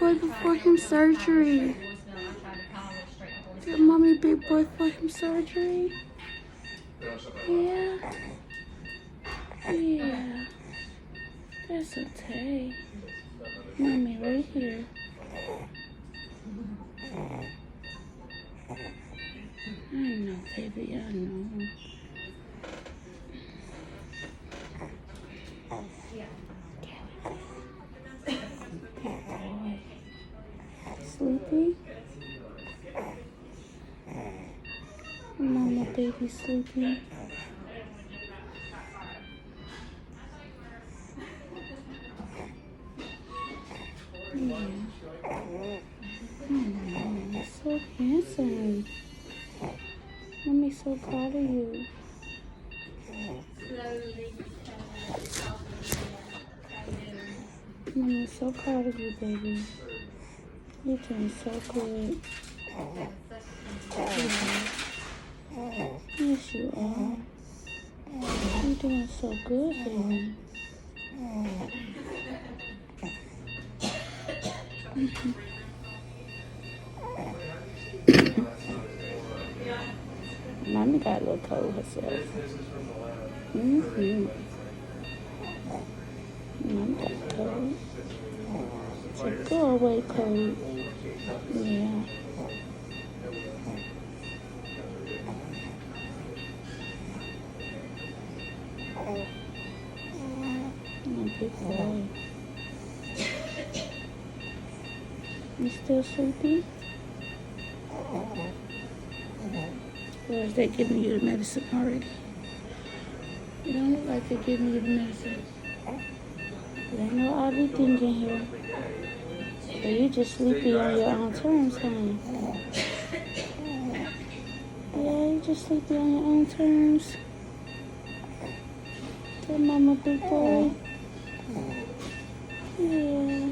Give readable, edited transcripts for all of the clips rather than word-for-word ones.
boy before him surgery. Your mommy big boy for him surgery. Yeah. Yeah. That's okay. Mommy right here. I know, baby, I know. Boy. Sleepy? Mama, baby, sleepy. Yeah. So handsome. Mommy's so proud of you. Mommy's so proud of you, baby. You're doing so good. Yeah. Yes, you are. You're doing so good, baby. Mommy got a little cold herself. Mommy got a cold. It's a go away cold. Yeah. My big boy. You still sleepy? Or is they giving you the medicine already? You don't look like they're giving you the medicine. There ain't no oddly thinking here. But you just sleepy on your own terms, huh? Yeah, you just sleepy on your own terms. Good mama, big boy. Yeah.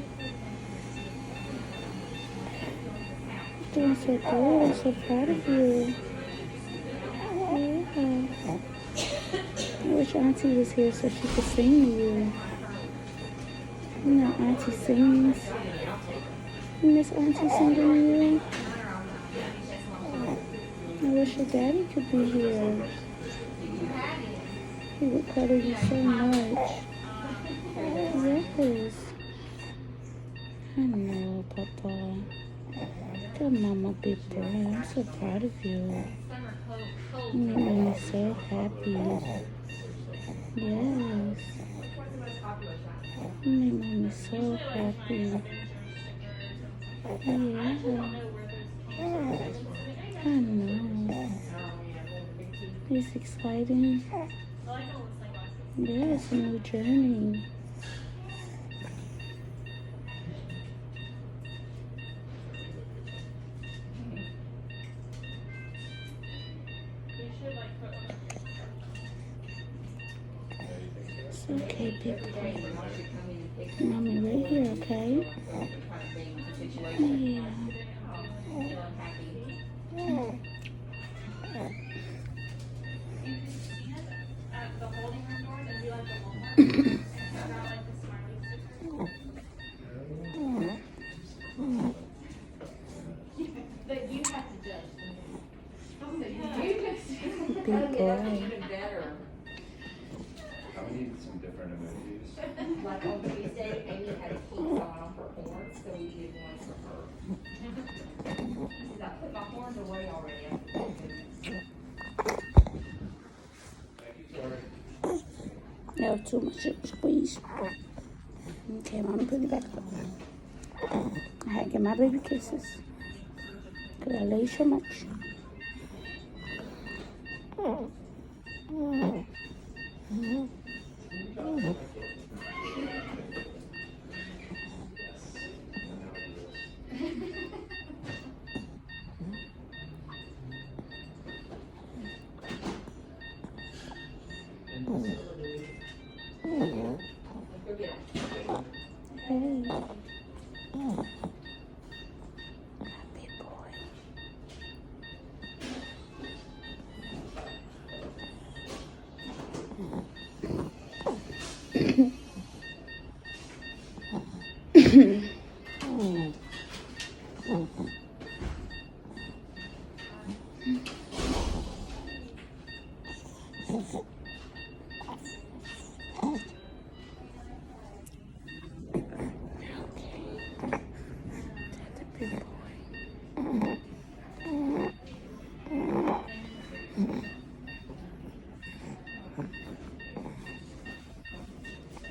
You're doing so good. I'm so proud of you. Yeah. I wish Auntie was here so she could sing to you. You know Auntie sings. You miss Auntie singing to you? I wish your daddy could be here. He would cuddle you so much. Yes. I know, Papa. Good mama, big boy. I'm so proud of you. You make me so happy. Yes. You make me so happy. Yeah. I know. It's exciting. Yeah, it's a new journey. It's okay, big boy. Mommy right here, okay? Yeah. Big boy. We needed some different emojis. Like on Tuesday, Amy had a key on her horns, so we did one for her. She said, I put my horns away already. No, too much squeeze. Okay, Mama, put it back up. I had to get my baby kisses. Because I love you so much. Hey. Happy boy.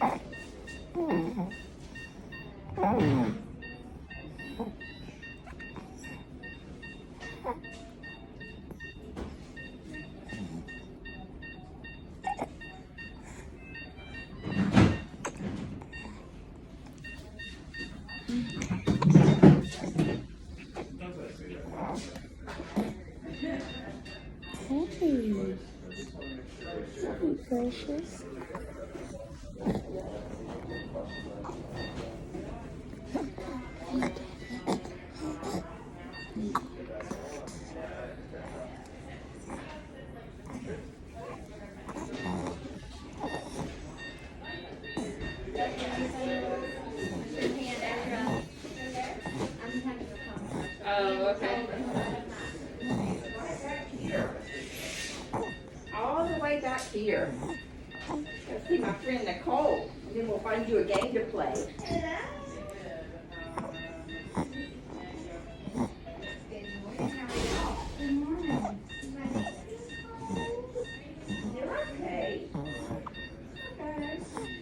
Hey, you precious. Oh, okay. All the way back here. Let's see my friend Nicole, and then we'll find you a game to play. You're okay. Okay.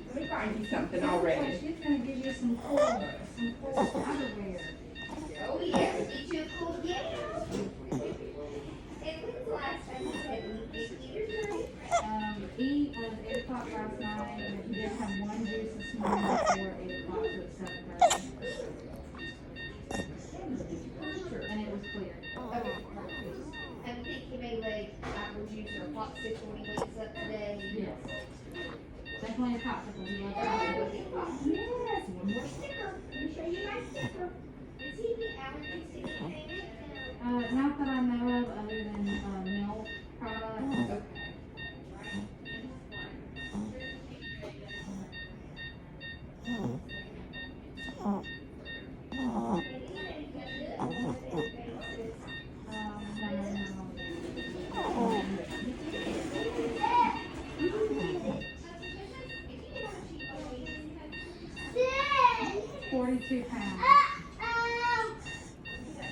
Let me find you something already. She's gonna give you some cool outerwear. Oh yeah, get you a cool gift. And when's the last time you said we did eat? Eat was 8 o'clock last night, and he did have one juice this morning before 8 o'clock, so it's 7:30. And it was clear. Okay. And you think he may like apple juice or popsicle when he wakes up today? Yes. Definitely a popsicle. He loves popsicles. Yes, one more sticker. Let me show you my sticker. Does he be allergies to anything? Not that I know of, other than milk products. Okay. No. 42 pounds.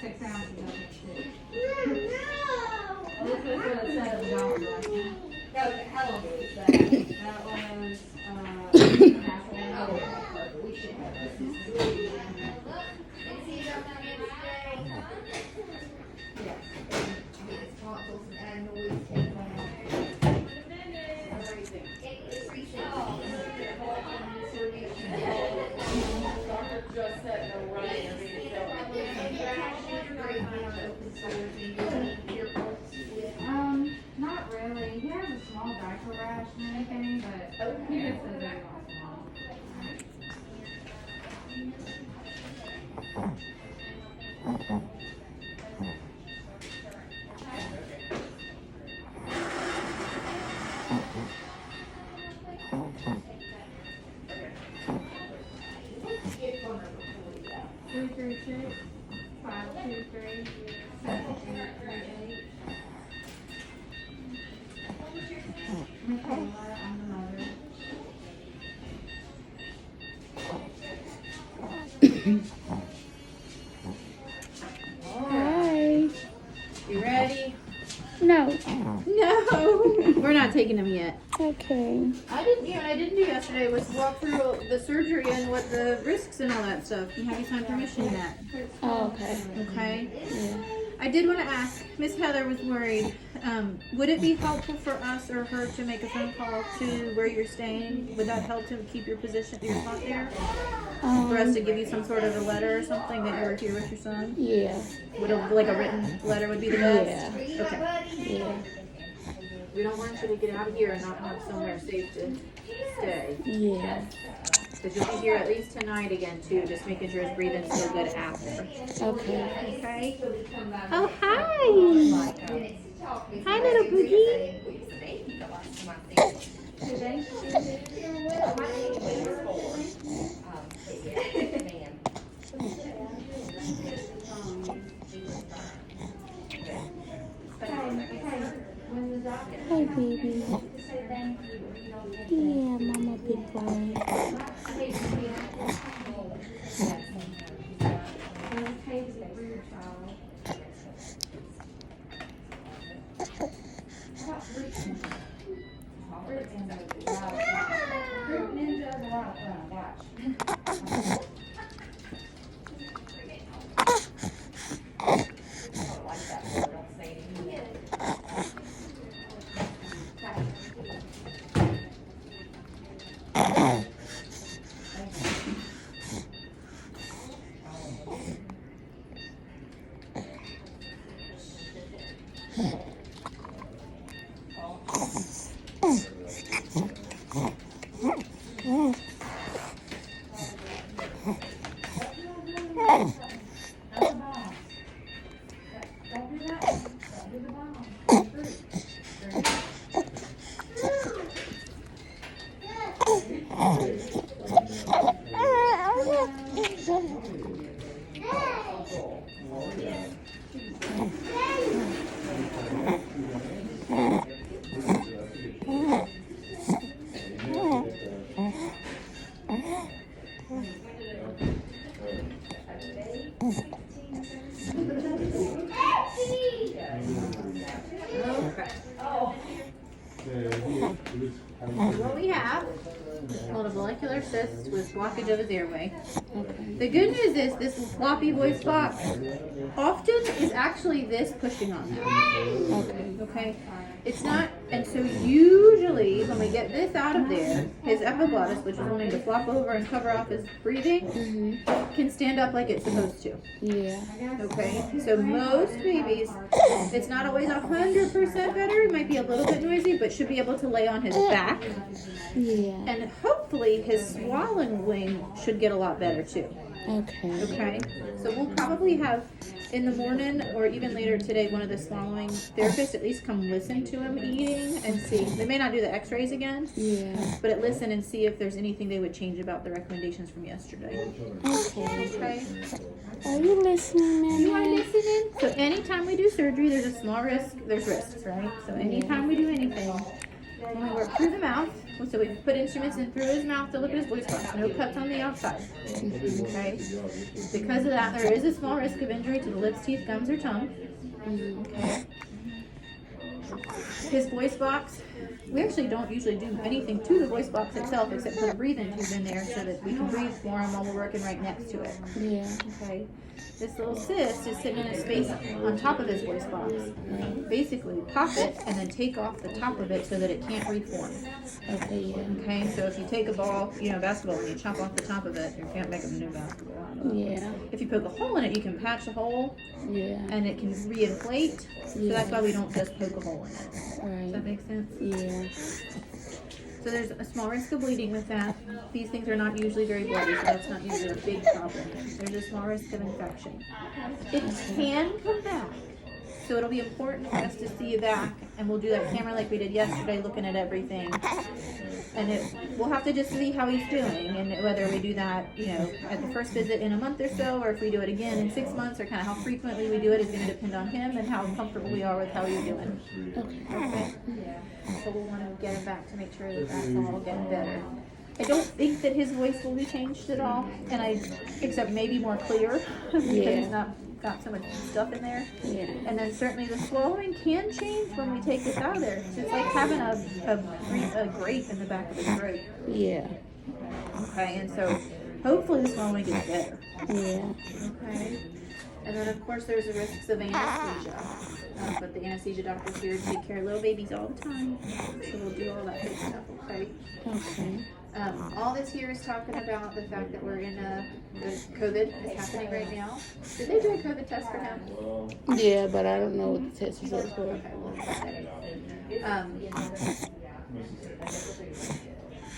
6 ounces of it too. This was what it said at the doctor. Okay, how long was that? That was, half an hour. We should have this. Is he around that every day? Yes. His tonsils and noise take on. Everything. Doctor just said no running or being Not really. He has a small back rash and anything, but he just says it's all small. Three, 336 523 7838. Michaela, I'm the mother. Hi. You ready? No. No, we're not taking them yet. Okay. I didn't do yesterday was walk through the surgery and what the risks and all that stuff. And have you signed permission yet? Oh, okay. Okay. Yeah. I did want to ask. Miss Heather was worried. Would it be helpful for us or her to make a phone call to where you're staying? Would that help to keep your position, your spot there? For us to give you some sort of a letter or something that you were here with your son? Yeah. Would like a written letter would be the best? Yeah. Okay. Yeah. We don't want you to get out of here and not have somewhere safe to stay. Yeah. Because you'll be here at least tonight again too, just making sure his breathing's still good after. Okay. Okay? Oh, hi! Hi, little boogie. Hi, baby. Yeah, mama big boy. What we have is called a molecular cyst with blockage of his airway. Okay. The good news is this floppy voice box often is actually this pushing on that. Okay. Okay? It's not, and so usually when we get this out of there, his epiglottis, which is wanting to flop over and cover off his breathing, can stand up like it's supposed to. Yeah. Okay? So most babies, it's not always 100% better. It might be a little bit noisy, but should be able to lay on his back. Yeah. And hopefully his swallowing should get a lot better too. Okay. Okay? So we'll probably have in the morning or even later today one of the swallowing therapists at least come listen to him eating and see. They may not do the x-rays again, Yeah. but listen and see if there's anything they would change about the recommendations from yesterday. Okay. Okay? Are you listening, man? You are listening? So anytime we do surgery, there's a small risk. There's risks, right? So anytime we do anything, when we work through the mouth, so we put instruments in through his mouth to look at his voice box. No cuts on the outside. Okay? Because of that, there is a small risk of injury to the lips, teeth, gums, or tongue. Okay? His voice box, we actually don't usually do anything to the voice box itself except put a breathing tube in there so that we can breathe for him while we're working right next to it. Yeah. Okay? This little cyst is sitting in a space on top of his voice box. Basically, pop it and then take off the top of it so that it can't reform. Okay. Yeah. Okay, so if you take a ball, basketball, and you chop off the top of it, you can't make a new basketball out of it. Yeah. If you poke a hole in it, you can patch a hole Yeah. and it can reinflate. So that's why we don't just poke a hole in it. Does that Right. make sense? Yeah. So there's a small risk of bleeding with that. These things are not usually very bloody, so that's not usually a big problem. There's a small risk of infection. It can come back. So it'll be important for us to see you back, and we'll do that camera like we did yesterday, looking at everything. And we'll have to just see how he's doing, and whether we do that, at the first visit in a month or so, or if we do it again in 6 months, or kind of how frequently we do it is going to depend on him and how comfortable we are with how he's doing. Okay. So we'll want to get him back to make sure that that's all getting better. I don't think that his voice will be changed at all, except maybe more clear because he's not got so much stuff in there. Yeah. And then certainly the swallowing can change when we take this out of there. It's like having a grape in the back of the throat. Yeah. Okay, and so hopefully the swallowing gets better. Yeah. Okay. And then of course there's the risks of anesthesia. But the anesthesia doctor's here to take care of little babies all the time. So we'll do all that good stuff, okay? Okay. All this here is talking about the fact that we're in the COVID is happening right now. Did they do a COVID test for him? Yeah, but I don't know what the test results were. Okay, we'll try that.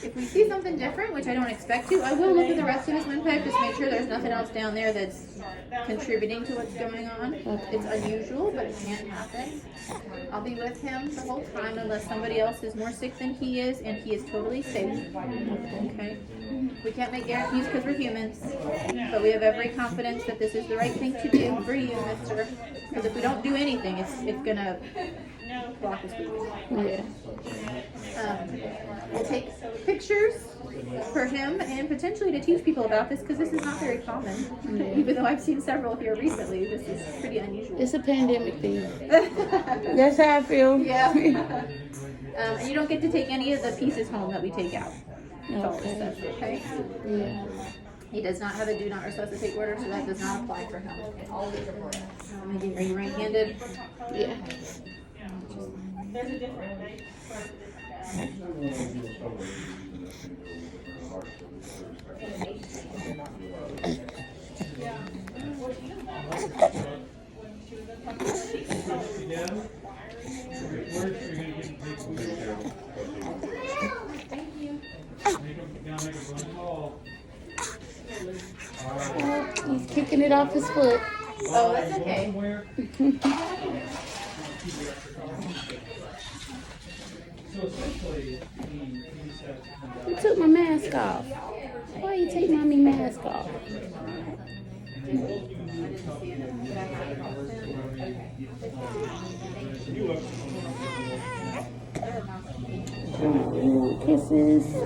If we see something different, which I don't expect to, I will look at the rest of his windpipe just to make sure there's nothing else down there that's contributing to what's going on. It's unusual, but it can't happen. I'll be with him the whole time unless somebody else is more sick than he is, and he is totally safe. Okay? We can't make guarantees because we're humans, but we have every confidence that this is the right thing to do for you, mister. Because if we don't do anything, it's gonna block his breathing. Yeah. We'll take pictures for him and potentially to teach people about this because this is not very common. Even though I've seen several here recently, this is pretty unusual. It's a pandemic thing. That's how I feel. Yeah. And you don't get to take any of the pieces home that we take out. That's all it Okay. says, okay? Yeah. He does not have a do not resuscitate order, so that does not apply for him. Are you right-handed? Yeah. Oh, he's kicking it off his foot. Oh, that's okay. You took my mask off. Why you take mommy mask off? Kisses. Oh,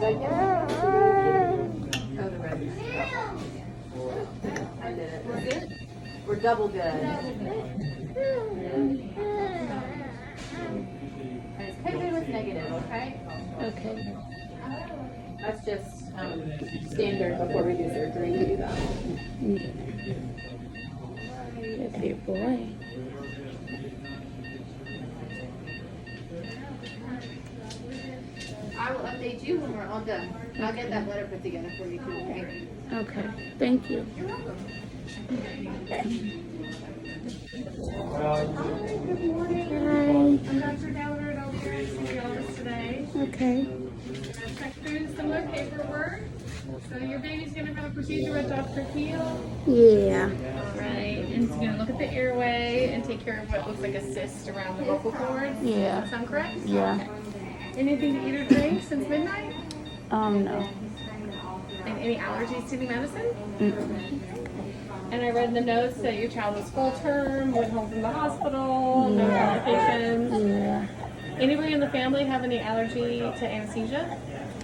the red. I did it. We're good? We're double good. It's COVID was negative, okay? Okay. That's just standard before we do surgery to do that. Okay, boy. I will update you when we're all done. I'll get that letter put together for you too, okay? Okay. Thank you. You're welcome. Good morning. Hi. I'm Dr. Dowder. I'll be your anesthesiologist today. Okay. I've checked through similar paperwork. So your baby's going to have a procedure with Dr. Keel. Yeah. Right. And he's going to look at the airway and take care of what looks like a cyst around the vocal cords. Yeah. Does that sound correct? Yeah. Anything to eat or drink since midnight? No. And any allergies to any medicine? Mm-mm. And I read in the notes that your child was full term, went home from the hospital, no complications. Yeah. Anybody in the family have any allergy to anesthesia?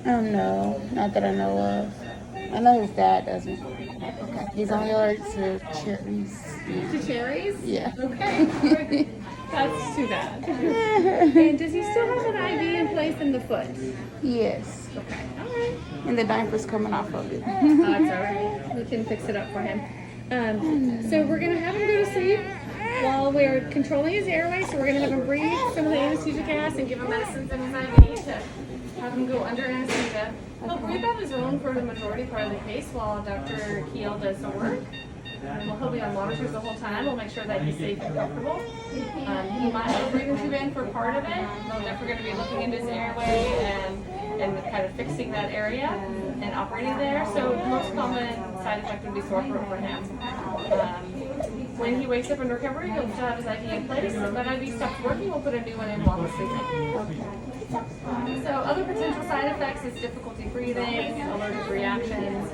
No. Not that I know of. I know his dad doesn't. Okay. He's only allergic to cherries. To cherries? Yeah. Okay. That's too bad. And does he still have an IV in place in the foot? Yes. Okay. All right. And the diaper's coming off of it. That's all right. We can fix it up for him. So we're going to have him go to sleep while we're controlling his airway. So we're going to have him breathe some of the anesthesia gas and give him medicines in his IV to have him go under anesthesia. He'll breathe on his own for the majority part of the case while Dr. Keel does the work. He'll be on monitors the whole time. We'll make sure that he's safe and comfortable. He might have a breathing tube in for part of it. We're definitely going to be looking into his airway and kind of fixing that area and operating there. So the most common side effect would be sore throat for him. When he wakes up in recovery, he'll still have his IV in place. If that IV stops working, we'll put a new one in while he's sleeping. So other potential side effects is difficulty breathing, allergic reactions,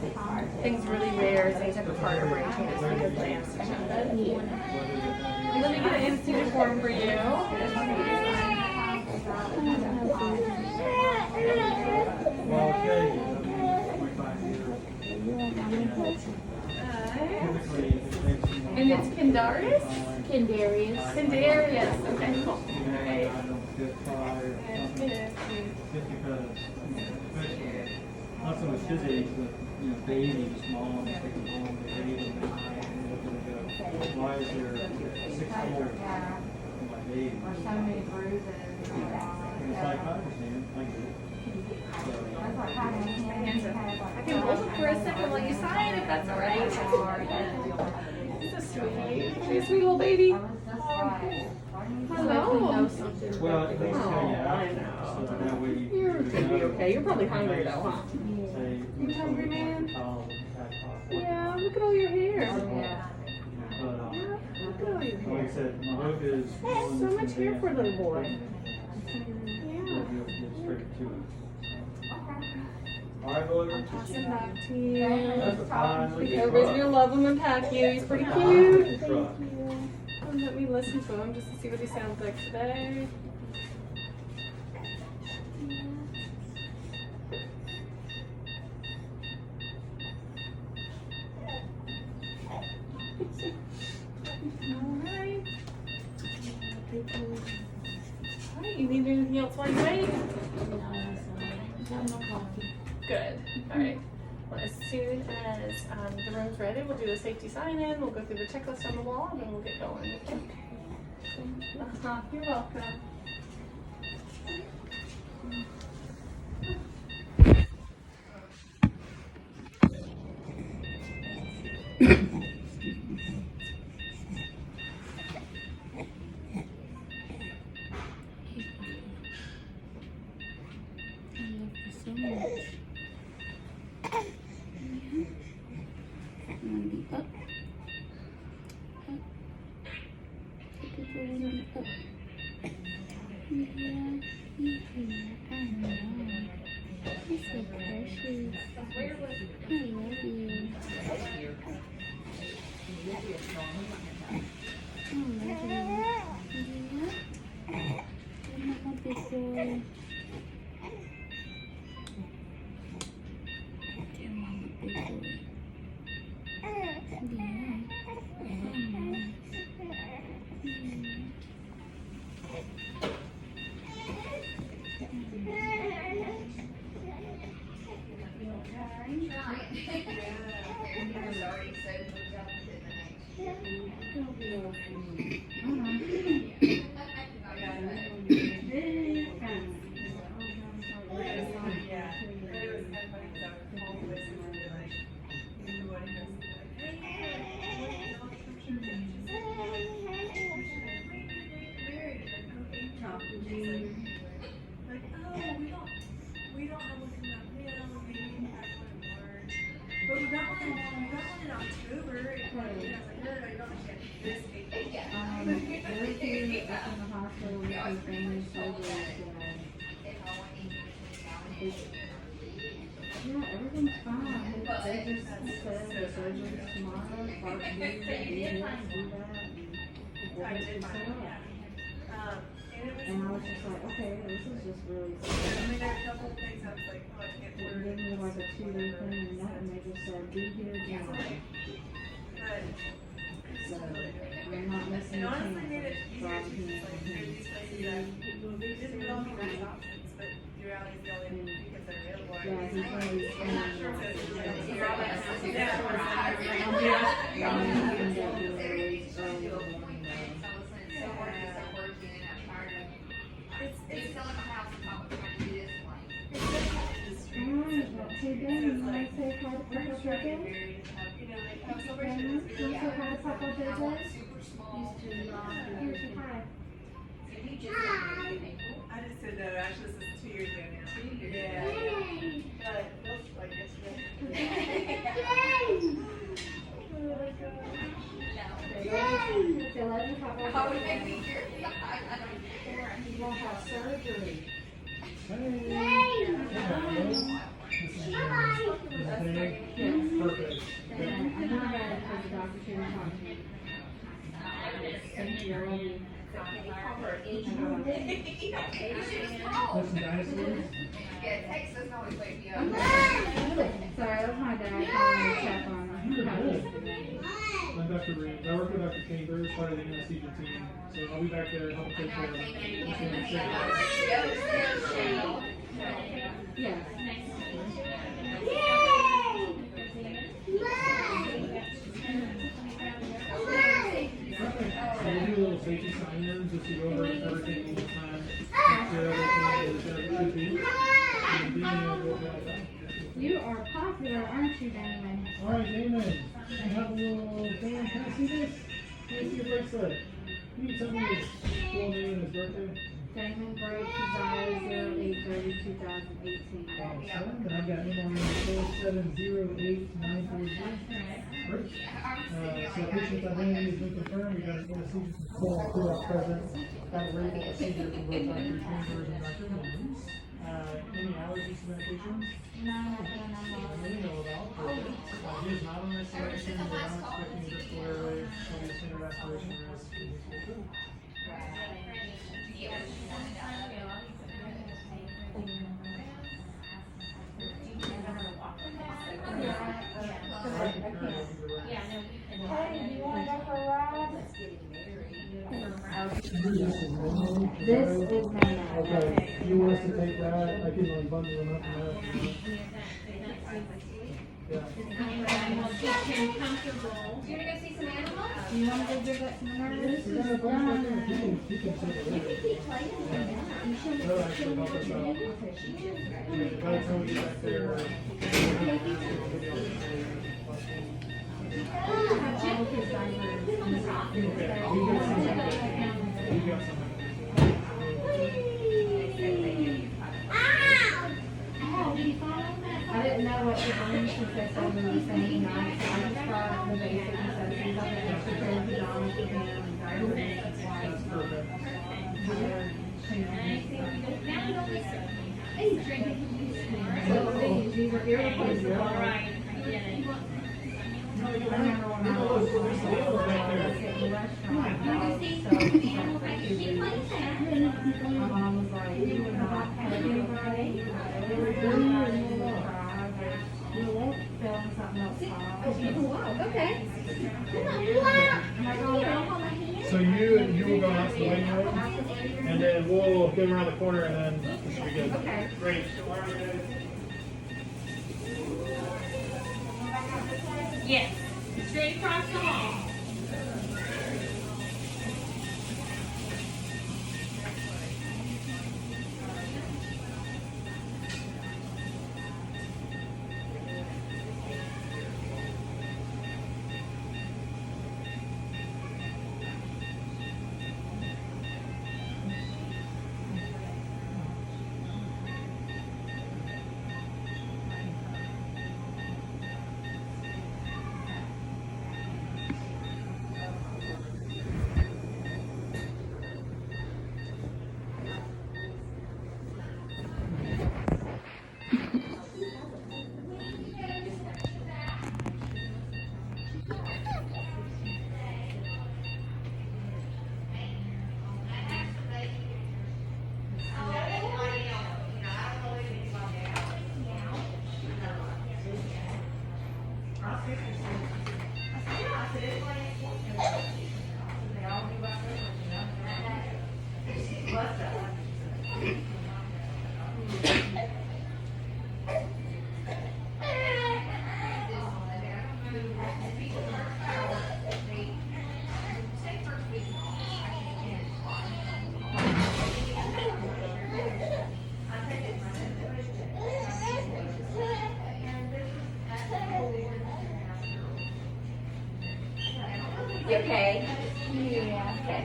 things really rare is any type of heart or brain changes because of the anesthesia. Let me get an anesthesia form for you. And it's Kendarius? Kendarius. Kendarius. Okay, cool. Alright. Not so much his age, but babies, mom, take them home, they bathe them, they hide, and look at them go, why is there 6 holes in my baby? And it's like, I understand, I get it. I can hold it for a second while you sign if that's alright. He's so sweet. He's a sweet little baby. Hello. Well, at least tell you out, so that way You're gonna be okay. You're probably hungry though, huh? say, You hungry, man? But, Yeah, look at all your hair. Look at all your like I hair. said, my hope is. So much hair for a little boy. We'll Yeah. get straight to it. Alright, boy. Pass him back to you. That's a fine looking Everybody's truck. gonna love him and pack you. He's pretty Fine cute. looking truck. Let me listen to him just to see what he sounds like today. Alright. Alright, you need anything else while you wait? No, no coffee. Good. All right. Well, as soon as the room's ready, we'll do a safety sign-in. We'll go through the checklist on the wall, and then we'll get going. You're welcome. I love you so much. You want to be up? Up. People want to be up. Yeah, I know. You're so precious. I love you. Yeah. You're my big boy. Dear mama, big boy. Yeah, everything's fine. They just said the surgery's tomorrow, part B, do this, do that, and we'll get you set up. And I was just like, okay, this is just really sad. They gave me like a 2-day thing and that, and they just said, be here tomorrow. So, I'm not missing a chance of driving here from him. Yeah, he's going to be Hey, Ben, you want to say hi to Papa JJ? Ben, you want to say hi to Papa JJ? He's too long. Here, say hi. I just said that, actually, this is 2 years ago now. 2 years? Yeah. But it feels like yesterday. Oh my God. Say love you, Papa JJ. He won't have surgery. Perfect. I'm not ready because the doctor came and talked to me. Thank you, you're ready. Listen, dinosaurs. Sorry, that was my dad calling to check on I'm Dr. Reeves. I work with Dr. Chambers, part of the anesthesia team. So I'll be back there to help take care of him. Yes. So we'll do a little safety sign-in just to go over everything one more time. Make sure everything is as it should be. And then we'll go about that. You are popular, aren't you, Damon? All right, Damon. I have a little thing. Can I see this? Can I see your bracelet? Can you tell me his full name and his birthday? Damon broke his eyes 08/30/2018. And I've got him on 4708940. Great. So patient identity has been confirmed. We got anesthesia full throughout present. Got a regular procedure from both Dr. Chambers and Dr. Williams. Any allergies to medications? No, Really know about. Perfect. He is not on respiration. We're not expecting distal airways. Maybe a standard aspiration risk. And he's good. Hey, do you want to go for a ride? This is manual. This is manual. Okay, you want us to take that, I can unbundle them up and that. Yeah. Get him comfortable. You wanna go see some animals? Do you want to go give that some nerves? You can take it later. That'll actually help us out. By the time we get back there. I didn't know what the orange she said something was saying tonight, so I just got the basic necessities of it. She said pajamas for him, diapers, wipes, these are irreplaceable. Right. I remember when I was at the restaurant, my mom was like, you would not have anybody, they were doing film something else. Okay. So you will go out to the waiting room, and then we'll go around the corner, and then we should be good. Okay. Great. Yes. Straight across the hall. You okay? Yeah. Okay.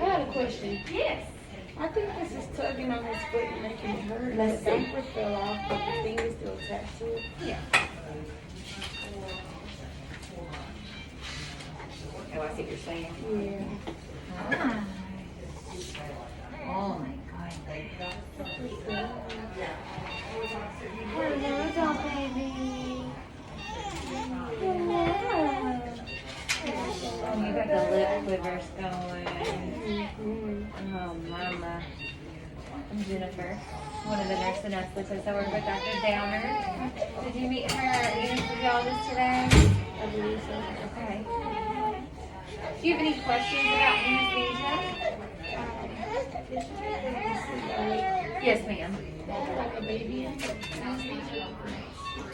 I have a question. Yes. I think this is tugging on his foot and making it hurt. Let's The see. diaper fell off, but the thing is still attached to it. Yeah. Oh, I see what you're saying. Yeah. Ah. Oh my God. Hello, doll baby. Hello. Oh, you got the lip quivers going. Oh, mama. I'm Jennifer, one of the nurse anesthetists. I work with Dr. Downer. Did you meet her anesthesiologist today? I believe so. Okay. Do you have any questions about anesthesia? Yes, ma'am. Like a baby anesthesia.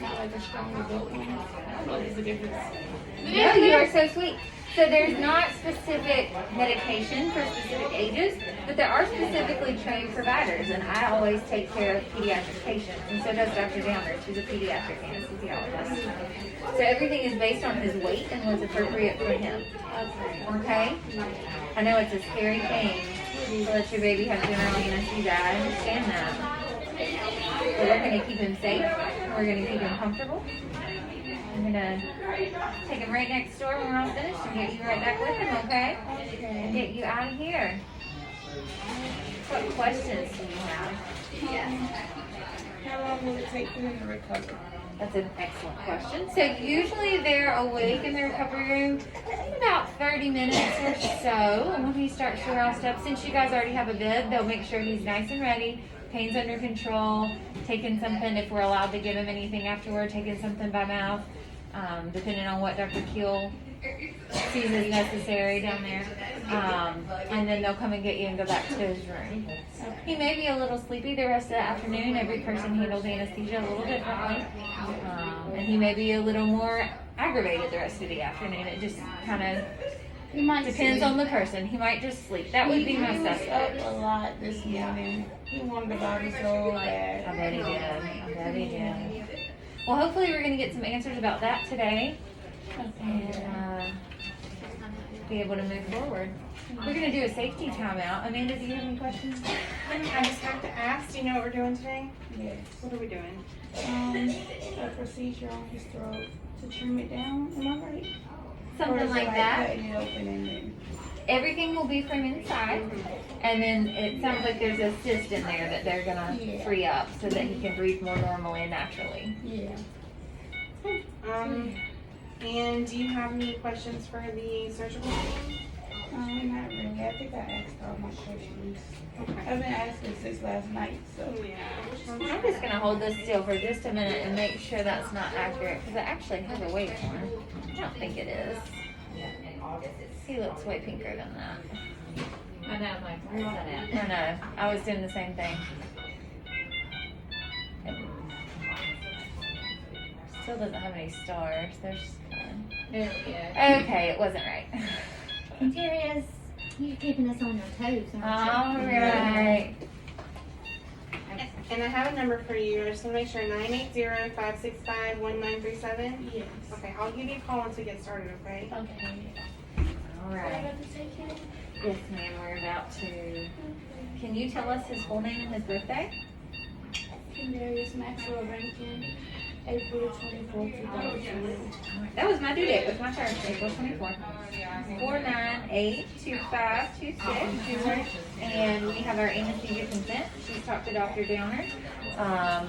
Not like a strong adult one. What is the difference? No, you are so sweet. So there's not specific medication for specific ages, but there are specifically trained providers, and I always take care of pediatric patients, and so does Dr. Downer. She's a pediatric anesthesiologist. So everything is based on his weight and what's appropriate for him. Okay? I know it's a scary thing to let your baby have general anesthesia. I understand that. But we're going to keep him safe. We're going to keep him comfortable. I'm going to take him right next door when we're all finished and get you right back with him, okay? And get you out of here. What questions do you have? How long will it take for him to recover? That's an excellent question. So usually they're awake in the recovery room about 30 minutes or so, when he starts to roust up, since you guys already have a bib, they'll make sure he's nice and ready, pain's under control, taking something, if we're allowed to give him anything afterward, taking something by mouth, depending on what Dr. Keel sees as necessary down there. And then they'll come and get you and go back to his room. He may be a little sleepy the rest of the afternoon. Every person handles anesthesia a little differently. And he may be a little more aggravated the rest of the afternoon. It just kind of depends on the person. He might just sleep. That would be my He was suspect. up a lot this morning. He wanted the body so bad. I bet he did. I bet he did. Well, hopefully we're going to get some answers about that today. And be able to move forward. We're going to do a safety timeout. Amanda, do you have any questions? I just have to ask, do you know what we're doing today? Yes. What are we doing? A procedure on his throat to trim it down. Am I right? Or Something is it like that. Cutting it open and then. Everything will be from inside, and then it sounds like there's a cyst in there that they're gonna Yeah. free up so that he can breathe more normally and naturally. Yeah. And do you have any questions for the surgical team? Not really. I think I asked all my questions. Okay. I've been asking since last night, so. Yeah. I'm just gonna hold this still for just a minute and make sure that's not accurate, because it actually has a weight on it. I don't think it is. He looks way pinker than that. I know, like, where's that at? I know. I was doing the same thing. Still doesn't have any stars. There's There we go. okay, it wasn't right. Darius, you're keeping us on our toes, aren't All you? right. And I have a number for you. I just want to make sure 980-565-1937. Yes. Okay, I'll give you a call once we get started, okay? Okay. All right. Yes, ma'am. We're about to. Can you tell us his full name and his birthday? Darius Maxwell Rankin, April 24th, 2002. That was my due date. It was my turn. April 24th. 4982526. And we have our anesthesia consent. She's talked to Dr. Downer.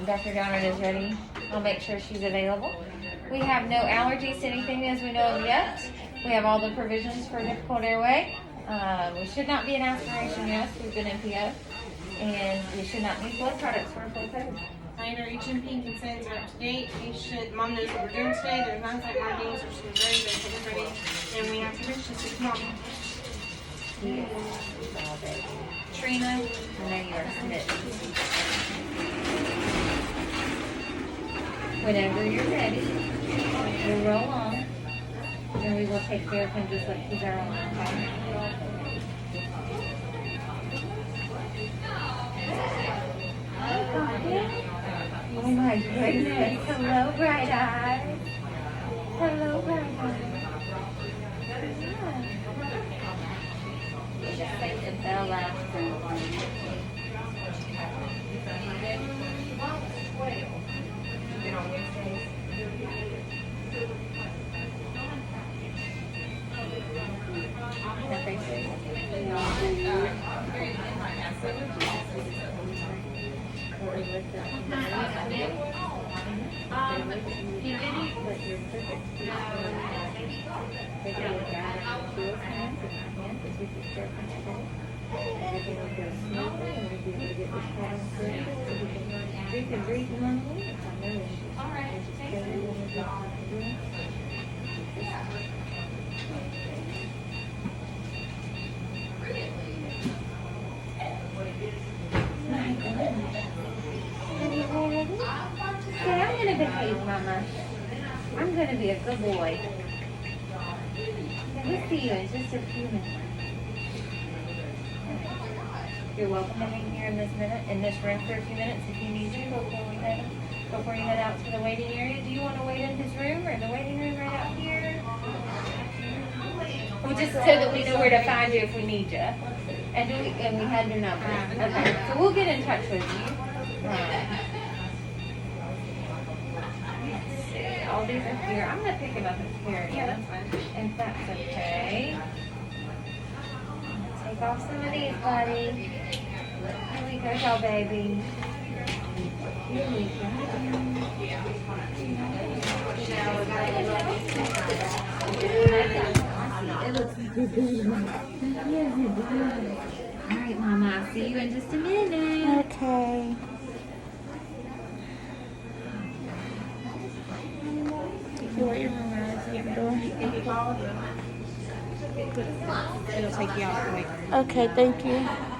Dr. Downer is ready. I'll make sure she's available. We have no allergies to anything as we know of yet. We have all the provisions for difficult airway. We should not be in aspiration, yes. We've been in PO. And we should not need blood products for a full code. Right, our HMP consents are up to date. Patient, mom knows what we're doing today. There's non-site markings, or she's ready, they're ready. And we have permission to speak to mom. Yes. All day. Trina, I know you are submitting. Whenever you're ready, we'll roll on. And we will take care of him just like he's our own. Okay? Oh my goodness. Hello, bright eyes. Hello, bright eyes. Just like the Bella. I'm gonna behave, Mama. I'm gonna be a good boy. We'll see you in just a few minutes. You're welcome to hang here in this room for a few minutes if you need to before you head out to the waiting area. Do you want to wait in his room or the waiting room right out here? Well, just so that we know where to find you if we need you. And we had your number. Okay, so we'll get in touch with you. Let's see. All these are here. I'm gonna pick him up in here. Yeah, that's fine. If that's okay. Take off some of these, buddy. Here we go, y'all, baby. Here we go. It looks beautiful. Yes, it does. All right, Mama. I'll see you in just a minute. Okay. You want your room out to get the door? It'll take you out quick. Okay, thank you.